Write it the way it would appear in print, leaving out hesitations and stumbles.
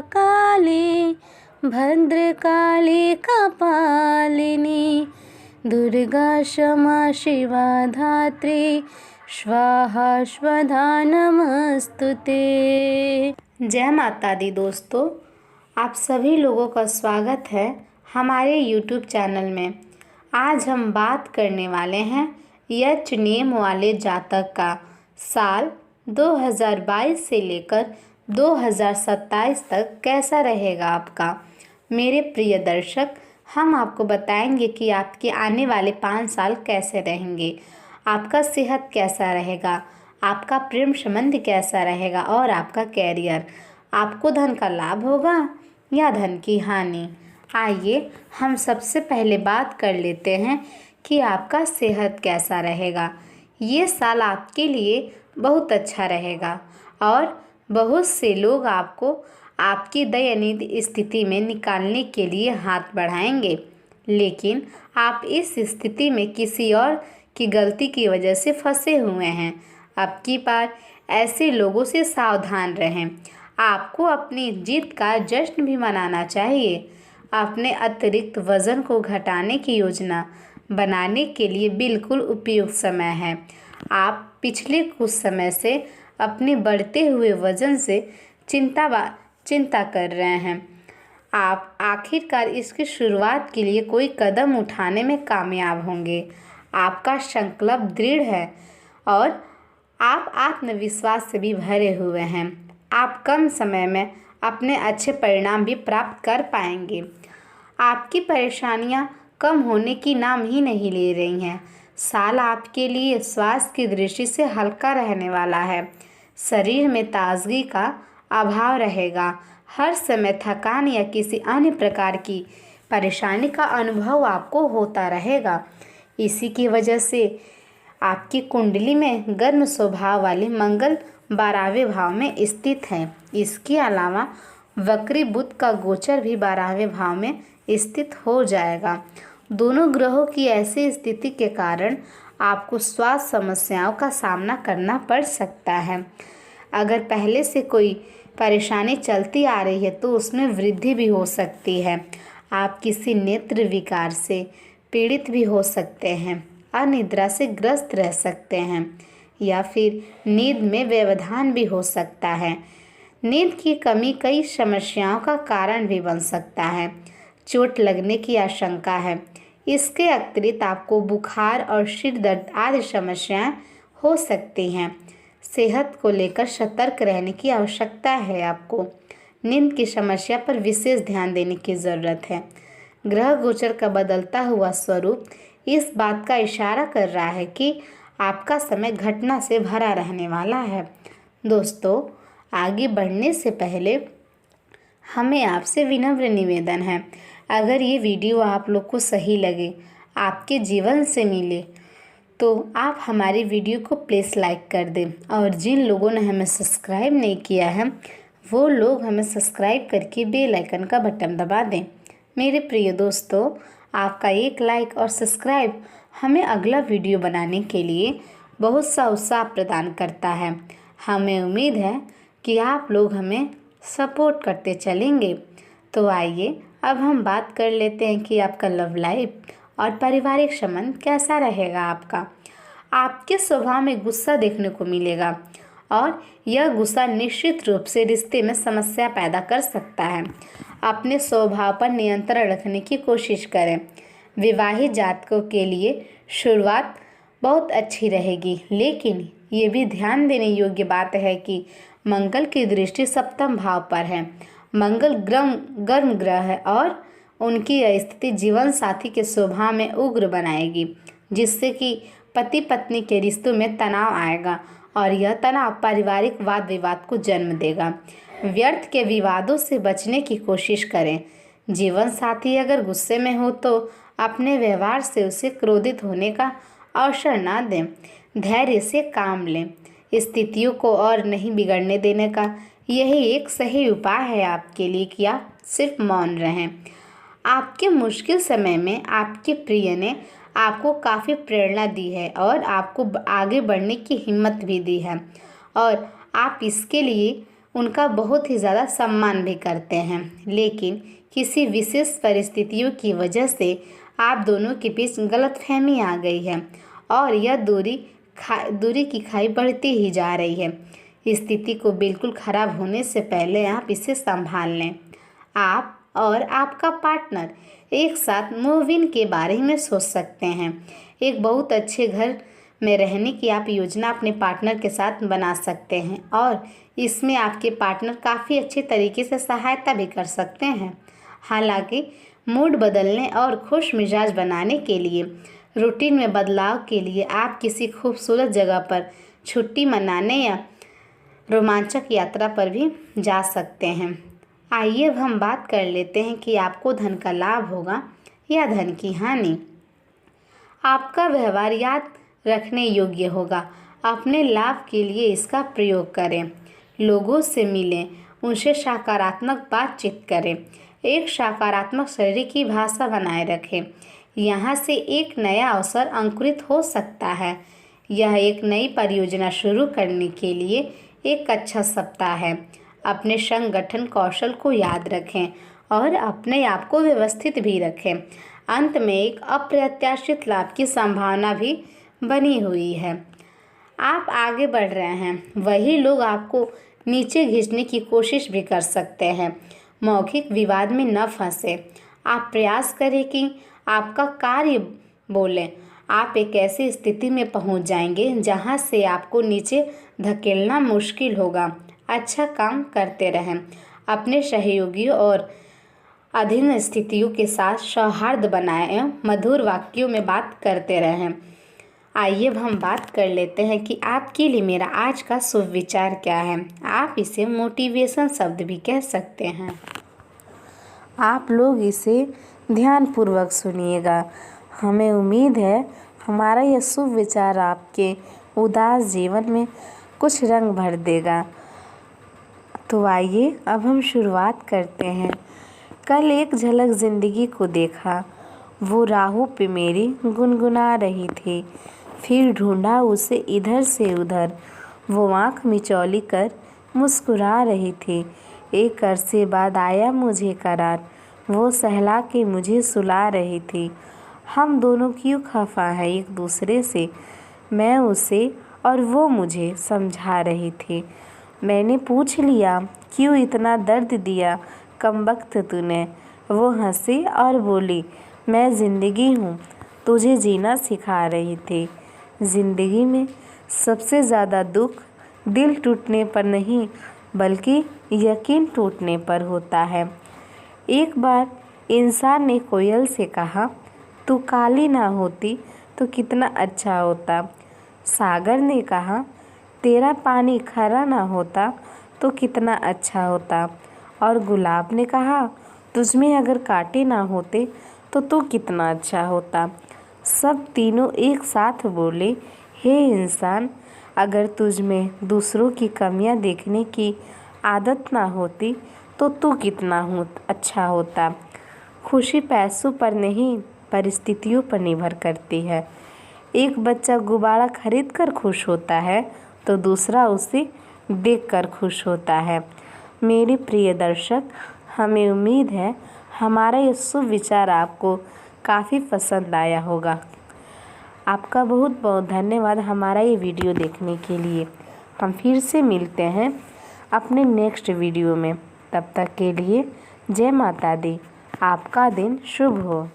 काली भद्रकाली कपालिनी दुर्गा क्षमा शिवा धात्री स्वाहा स्वधा नमस्तुते। जय माता दी दोस्तों, आप सभी लोगों का स्वागत है हमारे YouTube चैनल में। आज हम बात करने वाले हैं यच नेम वाले जातक का साल 2022 से लेकर 2027 तक कैसा रहेगा आपका। मेरे प्रिय दर्शक, हम आपको बताएंगे कि आपके आने वाले 5 साल कैसे रहेंगे, आपका सेहत कैसा रहेगा, आपका प्रेम संबंध कैसा रहेगा और आपका कैरियर। आपको धन का लाभ होगा या धन की हानि। आइए हम सबसे पहले बात कर लेते हैं कि आपका सेहत कैसा रहेगा। ये साल आपके लिए बहुत अच्छा रहेगा और बहुत से लोग आपको आपकी दयनीय स्थिति में निकालने के लिए हाथ बढ़ाएंगे, लेकिन आप इस स्थिति में किसी और की गलती की वजह से फंसे हुए हैं। अब की बार ऐसे लोगों से सावधान रहें। आपको अपनी जीत का जश्न भी मनाना चाहिए। अपने अतिरिक्त वजन को घटाने की योजना बनाने के लिए बिल्कुल उपयुक्त समय है। आप पिछले कुछ समय से अपने बढ़ते हुए वजन से चिंता कर रहे हैं। आप आखिरकार इसकी शुरुआत के लिए कोई कदम उठाने में कामयाब होंगे। आपका संकल्प दृढ़ है और आप आत्मविश्वास से भी भरे हुए हैं। आप कम समय में अपने अच्छे परिणाम भी प्राप्त कर पाएंगे। आपकी परेशानियां कम होने की नाम ही नहीं ले रही हैं। साल आपके लिए स्वास्थ्य की दृष्टि से हल्का रहने वाला है। शरीर में ताजगी का अभाव रहेगा। हर समय थकान या किसी अन्य प्रकार की परेशानी का अनुभव आपको होता रहेगा। इसी की वजह से आपकी कुंडली में गर्म स्वभाव वाले मंगल 12वें भाव में स्थित है। इसके अलावा वक्री बुध का गोचर भी 12वें भाव में स्थित हो जाएगा। दोनों ग्रहों की ऐसी स्थिति के कारण आपको स्वास्थ्य समस्याओं का सामना करना पड़ सकता है। अगर पहले से कोई परेशानी चलती आ रही है तो उसमें वृद्धि भी हो सकती है। आप किसी नेत्र विकार से पीड़ित भी हो सकते हैं, अनिद्रा से ग्रस्त रह सकते हैं या फिर नींद में व्यवधान भी हो सकता है। नींद की कमी कई समस्याओं का कारण भी बन सकता है। चोट लगने की आशंका है। इसके अतिरिक्त आपको बुखार और सिर दर्द आदि समस्याएं हो सकती हैं। सेहत को लेकर सतर्क रहने की आवश्यकता है। आपको नींद की समस्या पर विशेष ध्यान देने की ज़रूरत है। ग्रह गोचर का बदलता हुआ स्वरूप इस बात का इशारा कर रहा है कि आपका समय घटना से भरा रहने वाला है। दोस्तों, आगे बढ़ने से पहले हमें आपसे विनम्र निवेदन है, अगर ये वीडियो आप लोग को सही लगे, आपके जीवन से मिले, तो आप हमारी वीडियो को प्लीज़ लाइक कर दें और जिन लोगों ने हमें सब्सक्राइब नहीं किया है वो लोग हमें सब्सक्राइब करके बेल आइकन का बटन दबा दें। मेरे प्रिय दोस्तों, आपका एक लाइक और सब्सक्राइब हमें अगला वीडियो बनाने के लिए बहुत सा उत्साह प्रदान करता है। हमें उम्मीद है कि आप लोग हमें सपोर्ट करते चलेंगे। तो आइए अब हम बात कर लेते हैं कि आपका लव लाइफ और पारिवारिक संबंध कैसा रहेगा। आपके स्वभाव में गुस्सा देखने को मिलेगा और यह गुस्सा निश्चित रूप से रिश्ते में समस्या पैदा कर सकता है। अपने स्वभाव पर नियंत्रण रखने की कोशिश करें। विवाहित जातकों के लिए शुरुआत बहुत अच्छी रहेगी, लेकिन ये भी ध्यान देने योग्य बात है कि मंगल की दृष्टि सप्तम भाव पर है। मंगल गर्म ग्रह है और उनकी स्थिति जीवन साथी के स्वभाव में उग्र बनाएगी, जिससे कि पति पत्नी के रिश्तों में तनाव आएगा और यह तनाव पारिवारिक वाद विवाद को जन्म देगा। व्यर्थ के विवादों से बचने की कोशिश करें। जीवन साथी अगर गुस्से में हो तो अपने व्यवहार से उसे क्रोधित होने का अवसर ना दें। धैर्य से काम लें। स्थितियों को और नहीं बिगड़ने देने का यही एक सही उपाय है आपके लिए कि आप सिर्फ मौन रहें। आपके मुश्किल समय में आपके प्रिय ने आपको काफ़ी प्रेरणा दी है और आपको आगे बढ़ने की हिम्मत भी दी है और आप इसके लिए उनका बहुत ही ज़्यादा सम्मान भी करते हैं। लेकिन किसी विशेष परिस्थितियों की वजह से आप दोनों के बीच गलतफहमी आ गई है और यह दूरी की खाई बढ़ती ही जा रही है। स्थिति को बिल्कुल ख़राब होने से पहले आप इसे संभाल लें। आप और आपका पार्टनर एक साथ मूव इन के बारे में सोच सकते हैं। एक बहुत अच्छे घर में रहने की आप योजना अपने पार्टनर के साथ बना सकते हैं और इसमें आपके पार्टनर काफ़ी अच्छे तरीके से सहायता भी कर सकते हैं। हालांकि मूड बदलने और खुश मिजाज बनाने के लिए रूटीन में बदलाव के लिए आप किसी खूबसूरत जगह पर छुट्टी मनाने या रोमांचक यात्रा पर भी जा सकते हैं। आइए अब हम बात कर लेते हैं कि आपको धन का लाभ होगा या धन की हानि। आपका व्यवहार याद रखने योग्य होगा। अपने लाभ के लिए इसका प्रयोग करें। लोगों से मिलें, उनसे सकारात्मक बातचीत करें। एक सकारात्मक शरीर की भाषा बनाए रखें। यहाँ से एक नया अवसर अंकुरित हो सकता है। यह एक नई परियोजना शुरू करने के लिए एक अच्छा सप्ताह है। अपने संगठन कौशल को याद रखें और अपने आप को व्यवस्थित भी रखें। अंत में एक अप्रत्याशित लाभ की संभावना भी बनी हुई है। आप आगे बढ़ रहे हैं, वही लोग आपको नीचे खींचने की कोशिश भी कर सकते हैं। मौखिक विवाद में न फंसे। आप प्रयास करें कि आपका कार्य बोलें। आप एक ऐसी स्थिति में पहुंच जाएंगे जहां से आपको नीचे धकेलना मुश्किल होगा। अच्छा काम करते रहें। अपने सहयोगियों और अधीन स्थितियों के साथ सौहार्द बनाएं। मधुर वाक्यों में बात करते रहें। आइए अब हम बात कर लेते हैं कि आपके लिए मेरा आज का शुभ विचार क्या है। आप इसे मोटिवेशन शब्द भी कह सकते हैं। आप लोग इसे ध्यानपूर्वक सुनिएगा। हमें उम्मीद है हमारा यह शुभ विचार आपके उदास जीवन में कुछ रंग भर देगा। तो आइए अब हम शुरुआत करते हैं। कल एक झलक ज़िंदगी को देखा। वो राहों पे मेरी गुनगुना रही थी। फिर ढूंढा उसे इधर से उधर। वो आँख मिचौली कर मुस्कुरा रही थी। एक अरसे बाद आया मुझे करार। वो सहला के मुझे सुला रही थी। हम दोनों क्यों खफा हैं एक दूसरे से, मैं उसे और वो मुझे समझा रही थी। मैंने पूछ लिया, क्यों इतना दर्द दिया कमबख्त तूने। वो हंसी और बोली, मैं ज़िंदगी हूँ, तुझे जीना सिखा रही थी। ज़िंदगी में सबसे ज़्यादा दुख दिल टूटने पर नहीं बल्कि यकीन टूटने पर होता है। एक बार इंसान ने कोयल से कहा, तू काली ना होती तो कितना अच्छा होता। सागर ने कहा, तेरा पानी खरा ना होता तो कितना अच्छा होता। और गुलाब ने कहा, तुझमें अगर कांटे ना होते तो तू कितना अच्छा होता। सब तीनों एक साथ बोले, हे इंसान, अगर तुझ में दूसरों की कमियां देखने की आदत ना होती तो तू कितना अच्छा होता। खुशी पैसों पर नहीं परिस्थितियों पर निर्भर करती है। एक बच्चा गुब्बारा खरीद कर खुश होता है तो दूसरा उसे देखकर खुश होता है। मेरे प्रिय दर्शक, हमें उम्मीद है हमारा ये शुभ विचार आपको काफ़ी पसंद आया होगा। आपका बहुत बहुत धन्यवाद हमारा ये वीडियो देखने के लिए। हम फिर से मिलते हैं अपने नेक्स्ट वीडियो में। तब तक के लिए जय माता दी। आपका दिन शुभ हो।